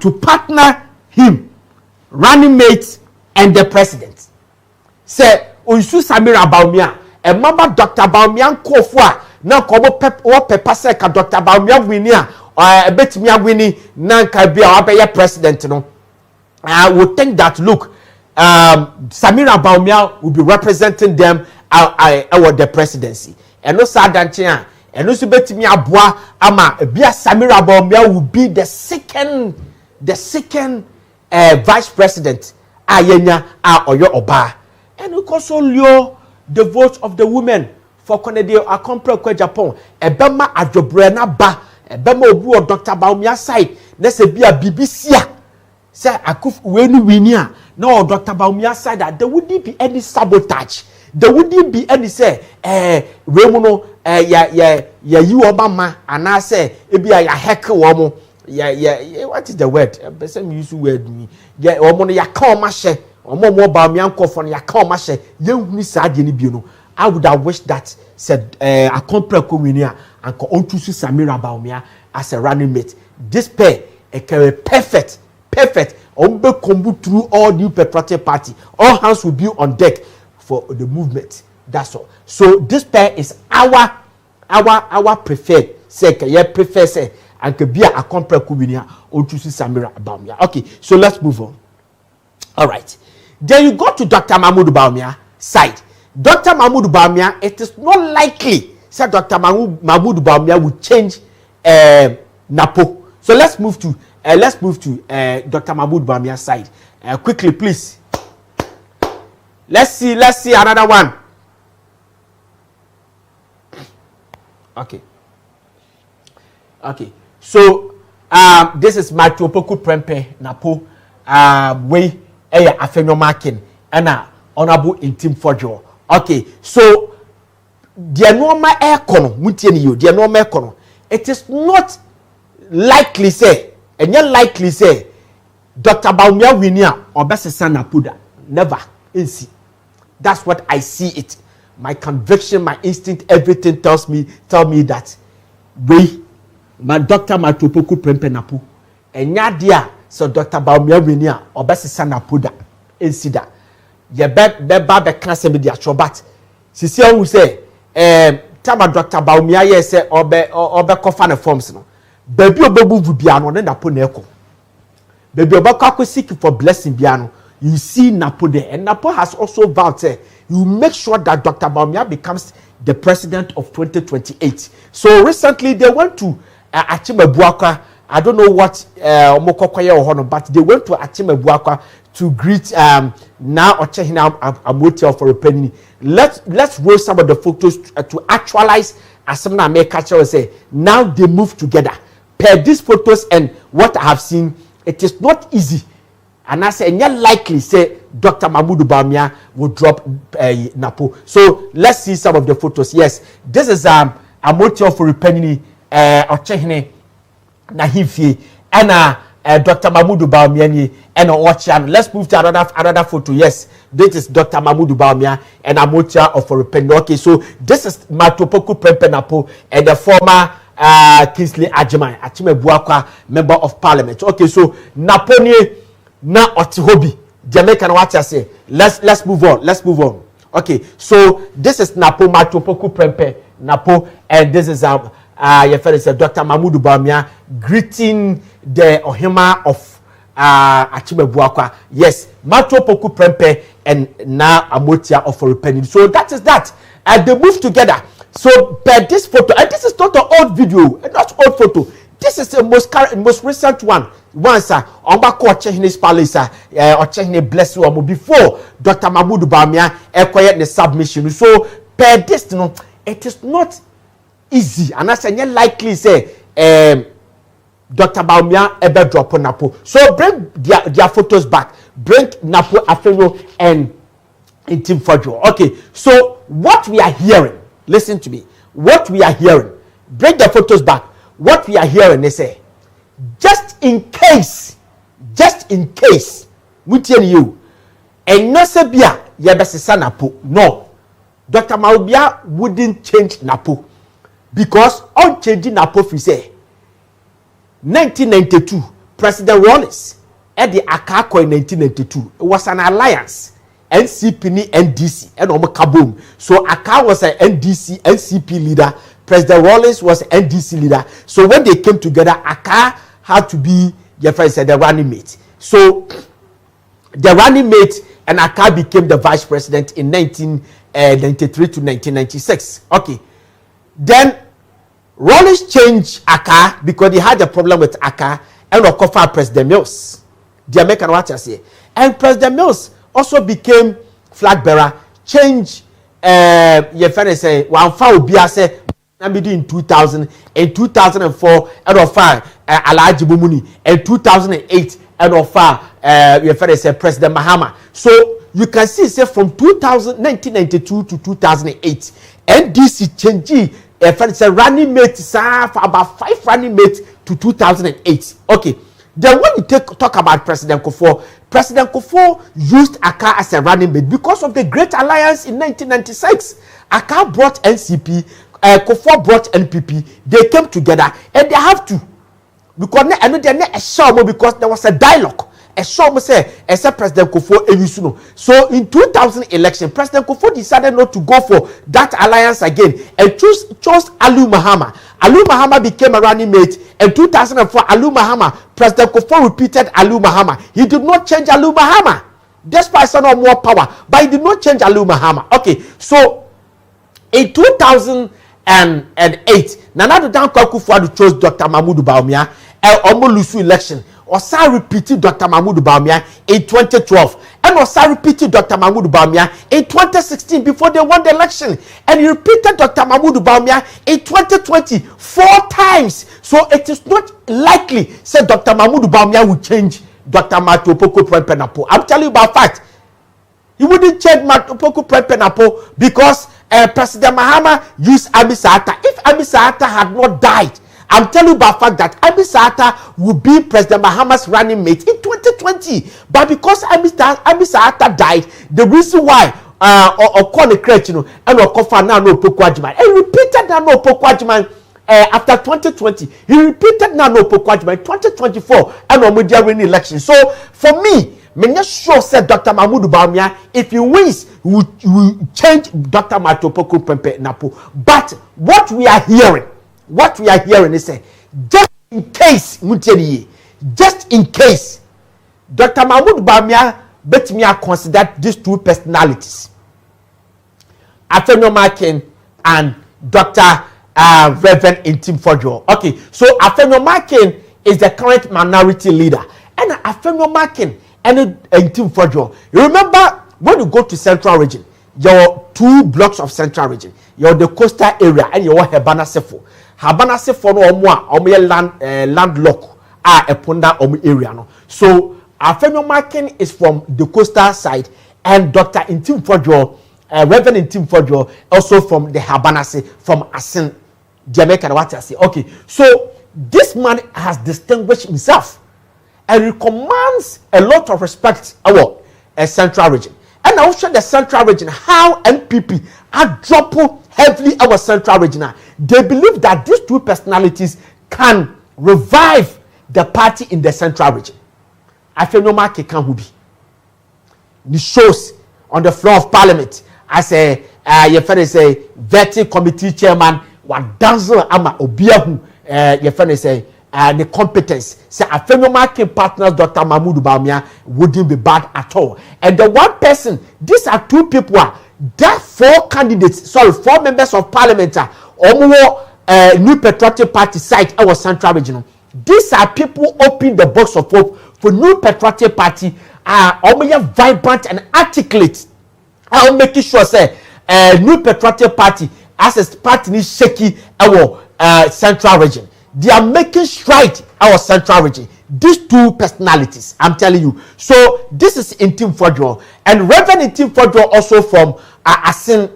to partner him, running mate, and the president. Say Yusu Samira Bawumia, a member Dr. Bawumia Kofua, now Kobo Pepper Seka Dr. Bawumia Winia, or a bit me winning Nanka be our president. No, I would think that look. Samira Bawumia will be representing them at the presidency. And no Sadantia, and no Subetimi Abua Ama, Bia Samira Bawumia will be the second vice president. Ayenya Oyo Oba. And we also lure the votes of the women for Konedio Akompre Kwa Japan. Ebema Adjobrena Ba, Ebema Obu or Dr. Bawumia side. Let's say be a BBC. Say Akuf Wenu Winia. No, Dr. Bawumia said that there wouldn't be any sabotage. There wouldn't be any say, Remuno, you Obama, and I say, it be a heck woman. What is the word? Some use word me. Yeah, Omono ya call mashe, or more Bawumia for ya call mashe, you miss Adinibuno. I would have wished that said a complex community and Ontusu Samira Bawumia as a running mate. This pair, a perfect. Ombe kombu through all new patriotic party. All hands will be on deck for the movement. That's all. So this pair is our preferred. Say, prefer say, and could be a complex community or to see Samira Bawumia. Okay, so let's move on. All right. Then you go to Dr. Mahmoud Bawumia side. Dr. Mahmoud Bawumia, it is not likely that Dr. Mahmoud Bawumia will change NAPO. So let's move to Dr. Mahmoud Bawumia's side. Quickly, please. Let's see another one. Okay. So this is my Topoku Prempe Napo. Way afenyo marking and honorable in team for Joe. Okay. So the normal econo, mutieni the normal econo. It is not likely say. And yet likely say Dr. Bawumia Winia or Besesana Puda. Never. See. That's what I see it. My conviction, my instinct, everything tell me that my doctor Matopoku Prempenapu. And yadia so Dr. Bawumia Winia or Besesana Puda. See that. Ye beba cancer media chobat. Sisi who say tama Dr. Bawumia ye say obe kofane forms no. Baby obebu biano ne napo na eko. Baby obaka seek for blessing biano. You see Napo there, and Napo has also vowed say you make sure that Dr. Bawumia becomes the president of 2028. So recently they went to Achimebuakwa. I don't know what Omokokoye or Hono, but they went to Achimebuakwa to greet now Ochehina Amotia for a penny. Let's roll some of the photos to actualize as some America say now they move together. Per these photos and what I have seen, it is not easy. And I say, not likely say Dr. Mahmoud Bawumia will drop Napo. So let's see some of the photos. Yes, this is Amotia for a penny Ochehine Nahimfi and Dr. Mahmoud Bawumia and Ochian. Let's move to another photo. Yes, this is Dr. Mahmoud Bawumia and Amotia of Oripeni. Okay, so this is Matopoku Prempenapo and the former Kingsley Achimebuakwa member of parliament. Okay, so Naponi na Otihobi. Jamaican what I say. Let's move on. Okay, so this is Napo Matopoku Prempe Napo, and this is your friend is Dr. Mahmoud Bawumia greeting the Ohima of Achimebuakwa. Yes, Matopoku Prempe and now Amotia of Oripeni. So that is that. And they move together. So per this photo, and this is not an old video, not old photo. This is the most recent one. Once Ombako Ochehini's palace, Ochehini bless you before Dr. Mahmoud Bawumia acquired the submission. So per this, it is not easy, and I say likely say Dr. Bawumia ever drop on Napo. So bring their photos back. Bring Napo Afenyo and Team Fodjo. Okay, so what we are hearing, listen to me. What we are hearing, bring the photos back. What we are hearing, they say, just in case, we tell you, and no sabia, yabasisa Napo. No, Dr. Maubia wouldn't change Napo because on changing Napo fi say 1992 President Rawlings at the Akako in 1992 it was an alliance NCP ni NDC and Kaboom. So Aka was an NDC NCP leader, President Rawlings was an NDC leader. So when they came together, Aka had to be the running mate. So the running mate and Aka became the vice president in 1993 to 1996. Okay. Then Rawlings changed Aka because he had a problem with Aka and offered President Mills. The American watchers here. And President Mills also became flag bearer, change your friend say one foul biase in 2000 in 2004 and of Alhaji Bumuni in 2008 and of your friend say President Mahama. So you can see say from 1992 to 2008 NDC change friend say running mate for about 5 running mates to 2008. Okay. Then when you talk about President Kufuor used Aka as a running mate because of the Great Alliance in 1996. Aka brought NCP, Kufuor brought NPP. They came together and they have to. Because because there was a dialogue. Except President Kufuor Elisuno. So in 2000 election, President Kufuor decided not to go for that alliance again and chose Alu Mahama. Alu Mahama became a running mate. In 2004, Alu Mahama, President Kufuor repeated Alu Mahama. He did not change Alu Mahama. Despite some more power, but he did not change Alu Mahama. Okay, so in 2008, Nana Dankwa Akufo-Addo chose Dr. Mahmoud Bawumia and Omolusu election. Osa repeated Dr. Mahmoud Bawumia in 2012 and Osa repeated Dr. Mahmoud Bawumia in 2016 before they won the election, and he repeated Dr. Mahmoud Bawumia in 2020 4 times. So it is not likely say Dr. Mahmoud Bawumia will change Dr. Matopoko Prepenapo. I'm telling you about fact. He wouldn't change Matopoko Prepenapo because President Mahama used Abisata. If Abisata had not died, I'm telling you about fact that Abisata will be President Mahama's running mate in 2020. But because Abisata died, the reason why Okone Kretino and Okofa now no Pokwajiman and repeated now no Pokwajiman after 2020. He repeated now no Pokwajiman 2024 and Omudia winning election. So for me, not sure said Dr. Mahmoud Bawumia, if he wins, he will change Dr. Matopoko Prempe Napo. But what we are hearing is just in case, Dr. Mahmoud Bawumia bet me I consider these two personalities, Afenyo Makin and Dr. Reverend Intim Fojo. Okay, so Afenyo Makin is the current minority leader, and Afenyo Makin and Intim Fojo. You remember when you go to Central Region, your 2 blocks of Central Region, you're the coastal area, and you're Habana Sefo. Habana Sefo no omo landlock eponda omo area no. So Afenyo Makin is from the coastal side, and Dr. Intim Fojo, Reverend Intim Fojo, also from the Habanase, from Asin, Jamaica. What I say? Okay, so this man has distinguished himself, and he commands a lot of respect our Central Region. And I will show the Central Region how NPP are dropping heavily our Central Region. They believe that these two personalities can revive the party in the Central Region. Afenyo Makin can who be. The shows on the floor of Parliament as a your friend say vetting committee chairman what dazzle ama obiahu your friend say the competence say Afenyo Makin partners Dr. Mahmoud Bawumia wouldn't be bad at all. And the one person, these are 2 people that 4 candidates, 4 members of Parliament New Patriotic Party site our Central Region. These are people opening the box of hope for New Patriotic Party vibrant and articulate. I'm making sure say New Patriotic Party as a party is shaky our Central Region. They are making stride our Central Region. These 2 personalities, I'm telling you. So this is Intim Fojo, and Reverend Intim Fojo also from Asin.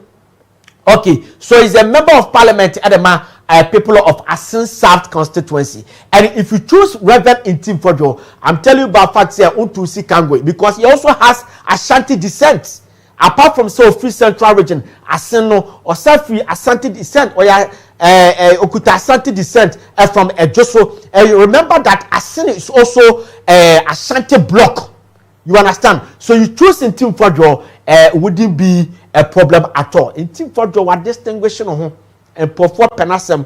Okay, so he's a member of Parliament at the people of Asin South constituency. And if you choose Reverend Intim Fojo, I'm telling you about facts here, Untusi Kangwe, because he also has Ashanti descent. apart from so free central region aseno or free Asante descent or okuta Asante descent from Ejoso. Remember that Asene is also Ashanti block. You understand? So you choose in Team Fodro wouldn't be a problem at all. In Team Fodro, what distinguishing on him and for Penasem,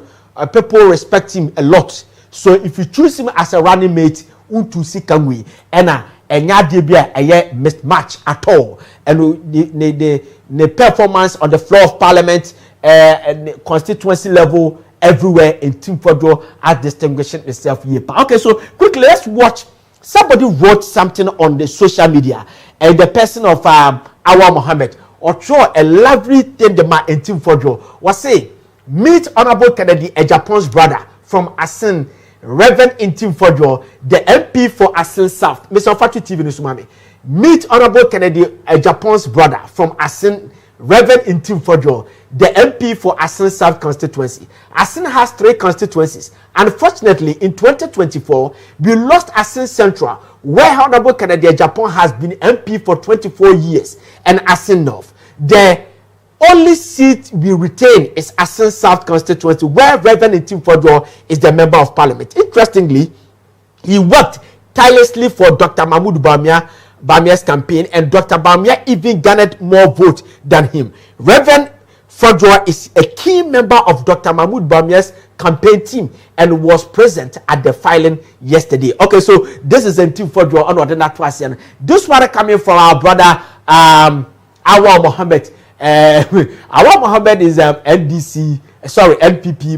people respect him a lot. So if you choose him as a running mate, unto Sikangwi, and a mismatch at all. And the performance on the floor of Parliament and the constituency level everywhere in Team Fodro as distinguishing itself here. Okay, so quickly let's watch. Somebody wrote something on the social media, and the person of Awa Mohammed or show a lovely thing the man in Team Fodro was saying, meet Honorable Kennedy Japan's brother from Asin, Reverend in Team Fodro, the MP for Asin South. Mr. Fatu TV Nusumami. Meet Honorable Kennedy Japan's brother from Asin, Reverend in Team Fodro, the MP for Asin South constituency. Asin has 3 constituencies. Unfortunately, in 2024, we lost Asin Central, where Honorable Kennedy Japan has been MP for 24 years, and Asin North. The only seat we retain is Asin South constituency, where Reverend in Team Fodro is the member of parliament. Interestingly, he worked tirelessly for Dr. Mahmoud Bamia's campaign, and Dr. Bamia even garnered more votes than him. Reverend Fodro is a key member of Dr. Mahmoud Bamia's campaign team and was present at the filing yesterday. Okay, so this is in Team Fodro on the Natwasian. This one coming from our brother Awa Mohammed. Awa Mohammed is NPP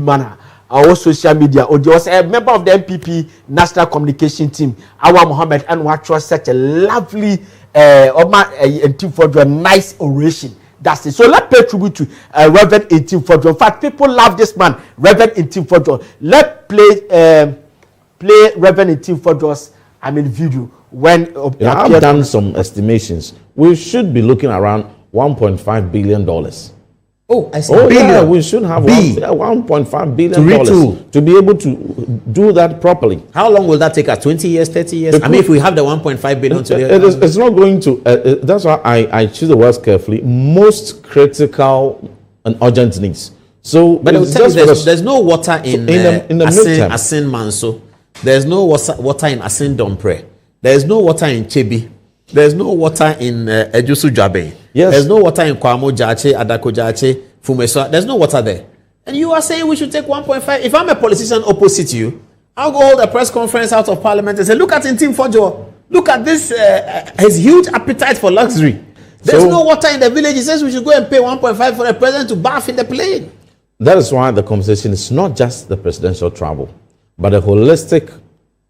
man. Our social media, or was a member of the NPP national communication team. Awa Mohammed and what was such a lovely and Team Fodro, a nice oration. That's it. So let's pay tribute to Reverend in Team Fodro. In fact, people love this man, Reverend in Team Fodro. Let's play Reverend in Team Fodro's video when I've done some estimations. We should be looking around $1.5 billion. Oh, I see. Oh, yeah, we should have $1.5 billion to be able to do that properly. How long will that take us? 20 years, 30 years? I mean, if we have the 1.5 billion today. It's not going to, that's why I choose the words carefully, most critical and urgent needs. So, but there's no water in the Asin Manso. There's no water in Asin Dompre. There's no water in Chebi. There's no water in Ejusu Jabe. Yes. There's no water in Kwamo Jache, Adako Jache, Fumeso. There's no water there. And you are saying we should take 1.5. If I'm a politician opposite you, I'll go hold a press conference out of parliament and say, look at in Team Fodro. Look at this, his huge appetite for luxury. There's no water in the village. He says we should go and pay 1.5 for the president to bath in the plane. That is why the conversation is not just the presidential travel, but the holistic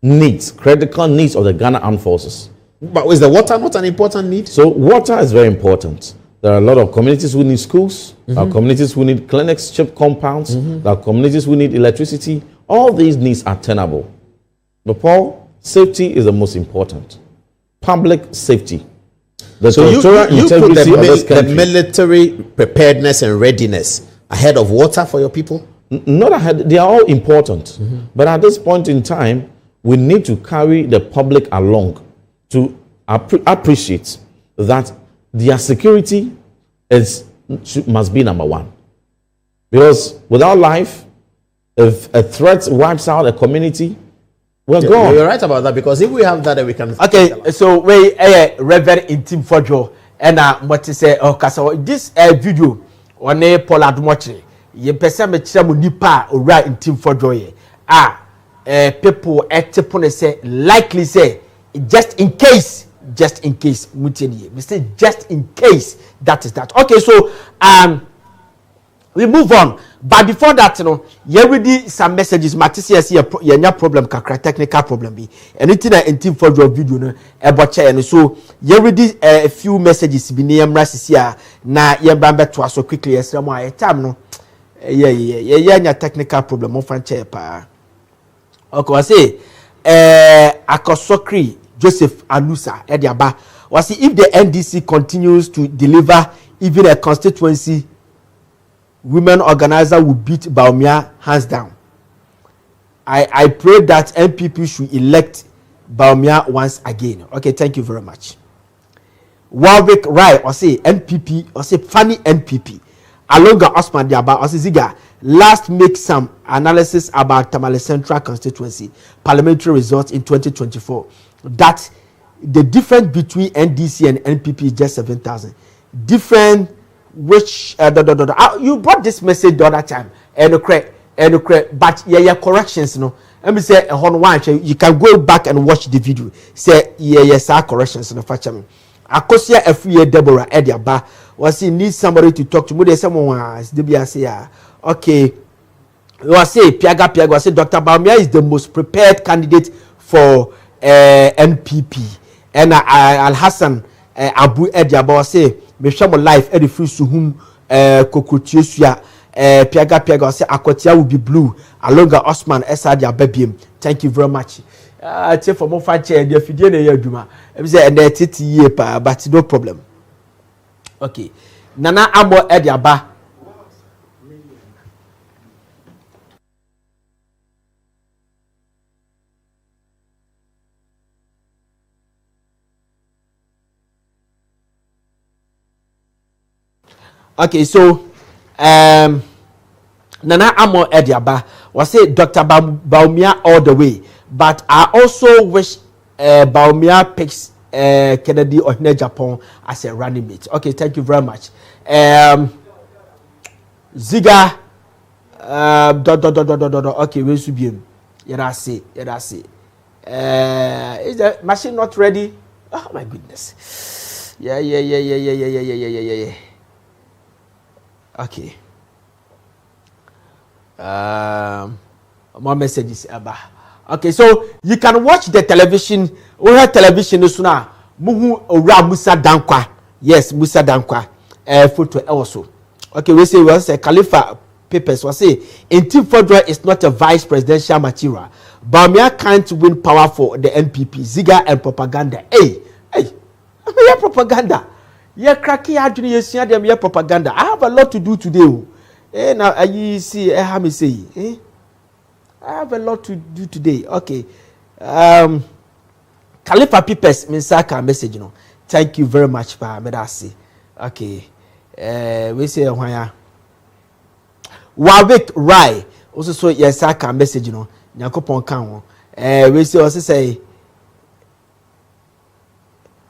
needs, critical needs of the Ghana Armed Forces. But is the water not an important need? So water is very important. There are a lot of communities who need schools. There are communities who need clinics, chip compounds. There are communities who need electricity. All these needs are tenable. But Paul, safety is the most important. Public safety. The territorial integrity of this country. The military preparedness and readiness ahead of water for your people? Not ahead. They are all important. But at this point in time, we need to carry the public along to appreciate that their security must be number one. Because without life, if a threat wipes out a community, we're gone. You're right about that, because if we have that, then we can... Okay, so we Reverend in Team Fodro, and what to say, so this video, on a Pollard Mochi, you person me chamo nipa ora in Team Fodro ye. People say, likely say, just in case, mutini. We say just in case that is that. Okay, so we move on. But before that, you know, you already some messages. Matisias here, problem, kakra technical problem be. Anything in Team Fodro video no about and so you already a few messages be near Rasisia na ye bambe to so quickly as more time no. Yeah, technical problem. Of pa. Okay, I say Akosokri Joseph Anusa Ediaba was if the NDC continues to deliver even a constituency, women organizer will beat Baumia hands down. I pray that NPP should elect Baumia once again. Okay, thank you very much. Warwick Rai or say NPP or say funny NPP. Alonga Osman Diaba or say Ziega last make some analysis about Tamale Central constituency parliamentary results in 2024. That the difference between NDC and NPP is just 7,000. Different which you brought this message the other time and but yeah corrections no. Let me say you can go back and watch the video. Say yeah corrections no facha me. Akosia Efuye Deborah Ediaba was he need somebody to talk to. They someone say okay. Was say Piaga was say Dr. Baumia is the most prepared candidate for NPP. And Al Hassan Abu Ediaba was say me share my life every free to whom Kokotiosia Piaga say Akwatia will be blue. Alonga Osman Esadia Babim. Thank you very much. Take for more fight chair the fidie na yaduma. E say and titi ye pa but no problem. Okay. Nana Amo Ediaba. Okay, so Nana Amo Ediaba was say Dr. Baumia all the way, but I also wish Baumia picks Kennedy or Japan as a running mate. Okay, thank you very much. Ziega okay, where should be? That's it. Is the machine not ready? Oh my goodness. Yeah. Okay. More messages about. Okay, so you can watch the television. We have television now. Muhu Ora Musa Dankwa. Yes, Musa Dankwa. Photo also. Okay, we say Khalifa papers. We say Intim Fodra is not a vice presidential material. Bamia can't win power for the NPP. Ziega and propaganda. Hey, yeah, propaganda. Yeah, cracky adwene yesia dem yeah propaganda. I have a lot to do today. Now you see how me say I have a lot to do today. Okay. Khalifa Pipes Minsaka message no. Thank you very much pa medasi. Okay. We say why Warwick Rai also so yesaka message no. Nyakopon kan ho. We say also say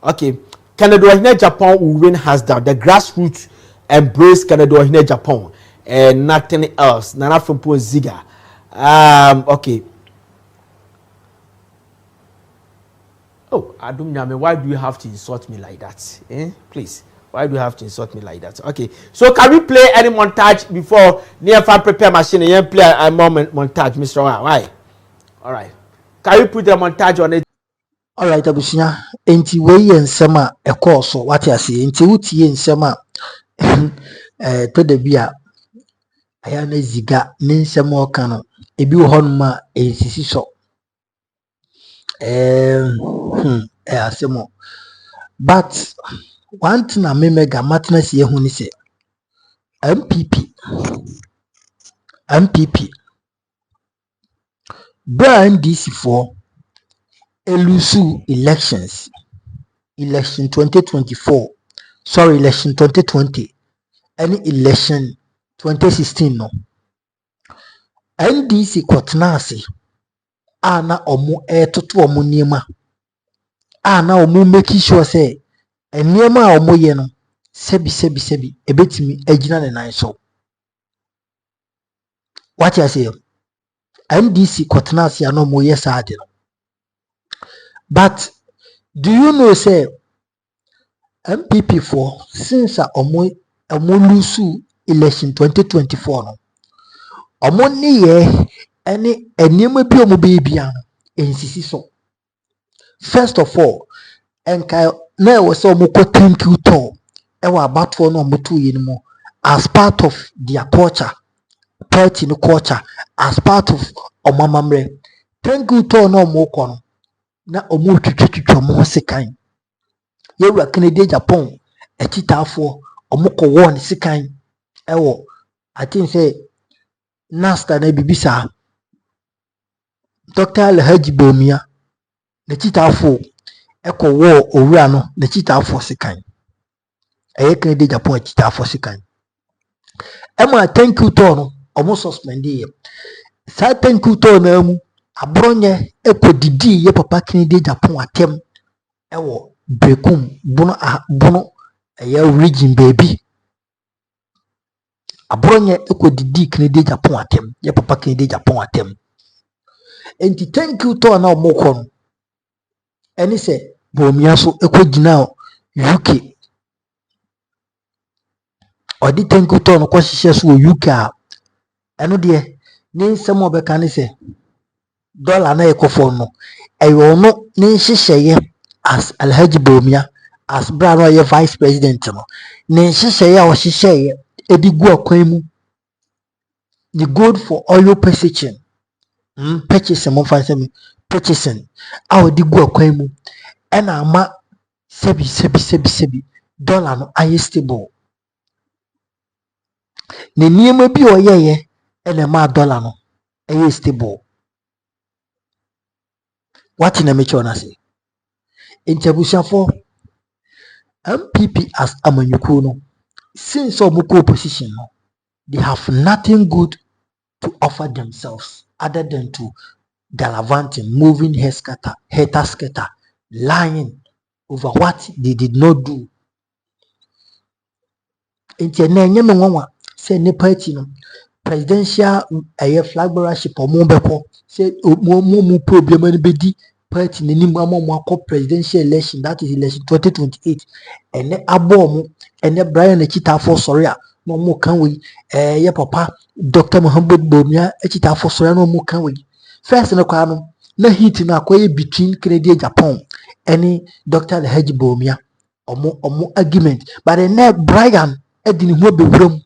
okay. Canada Japan will win hands down. The grassroots embrace Canada Japan and nothing else. Nana from Ziega. Okay. Oh, Adum, why do you have to insult me like that? Please. Why do you have to insult me like that? Okay. So can we play any montage before near fan prepare machine and play a moment montage, Mr. Why? All right. Can you put the montage on it? All right, abusunya enti wey ensem a ekoso what you say enti wutie ensem a to da bia aya na Ziega ne nsem o kan no ebi wo honma ensisi so asemo but one thing na me mega matna se ehu ni se MPP brand NDC for elusu election 2024 election 2020 any election 2016 no NDC kwotnase ana omo etoto omo niema ana omo make sure say niema omo ye no sebi ebetimi agina ne nan so what you say NDC kwotnase ana omo ye saade no. But do you know say MPP for since omo lose election 2024 no omo ni ye any enema bi omo be bia no ensisi so. First of all enka na we say omo ko thank you to e wa abato no omo to yin mo as part of their culture party no culture as part of omamamre thank you to no omo ko no na omo twetwetwa mo sekan yewura Canada Japan etitafo omo ko won sekan ewo I think say nasta na bibisa Dr. Alhaji Bomia na titafo eko wo owura no na titafo sekan ɛyɛ Kennedy Japan akyitaafo sikan ɛma thank you to no ɔmo suspend yɛ saa thank you to na mu abronye ekɔdidi yɛ papa Kennedy Japan atem ɛwɔ Brekum bono ɛyɛ region baby abronye ekɔdidi Kennedy Japan atem yɛ papa Kennedy Japan atem enti thank you to na ɔmo kɔ no ɛne sɛ Bawumia so ekɔgyina UK ɔde thank you to no kɔ hyehyɛ so wɔ UK a ɛno deɛ ne nsɛm a ɔbɛka ne sɛ dollar na ɛkɔfɔ no ɛyɛ ɔno ne nhyehyɛeɛ as Alhaji Bawumia as bra no ɔyɛ vice president no ne nhyehyɛeɛ a ɔhyehyɛeɛ ɛde gu akwan mu the gold for oil purchasing purchasing a ɔde gu akwan mu ɛna ama sebi dollar no ayɛ stable ne nneɛma bi ɔyɛyɛ ɛna ma dollar no ɛyɛ stable what na me chona say intabusafo MPP as amanyuku no since omuko opposition no they have nothing good to offer themselves other than to gallivanting, moving hair scatter, lying over what they did not do. Inti na enye me nwanwa say ne party no presidential flag bearership omo beko say mo problem ni bedi party ni mu amamo akọ presidential election, that is election 2028 ene abomo ene Brian Echitafo sorry a no mo kan we ye papa Dr. Muhammad Bawumia Echitafo sorry no mo kan we first no kwa no na hit na akoye between Kennedy Japan ene Dr. Alhaji Bawumia omo argument but ene Brian edini ho bewuram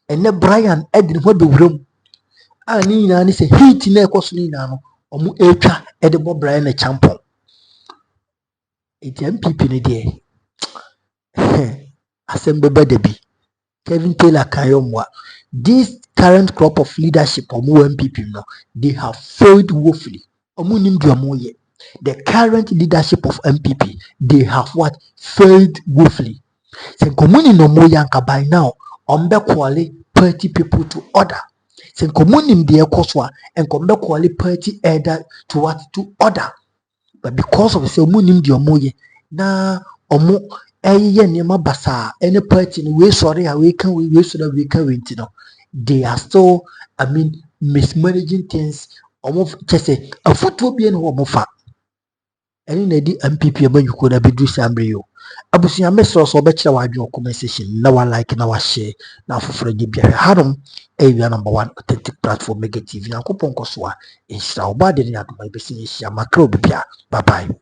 ene Brian edini ho bewuram a ni nyina ni se hit na ekoso ni nyina no omo etwa edebo Brian na champion eti MPP ne de asembeba debi Kevin Taylor kayomwa this current crop of leadership omo MPP no they have failed woefully omo nim de omo ye the current leadership of MPP they have what failed woefully sen komuni no mo yanka by now ombe kwale party people to order sen komuni mde ekoswa enkombe kwale party elder to what to order but because of say omunim de omoye na omo eye niema basa any party no we sorry we can we so that we can win no they are still mismanaging things omo chese afutuo bi no omo fa eni na di MPP abanyuko na bedu sambre yo abusunya mesro so obekira wadwe comment section na wa like na wa share na afoforo gi bia hanom area number 1 authentic platform Mega TV na kopon koso a insha Allah ba de ni adoma ibesi ni share makro bia bye bye.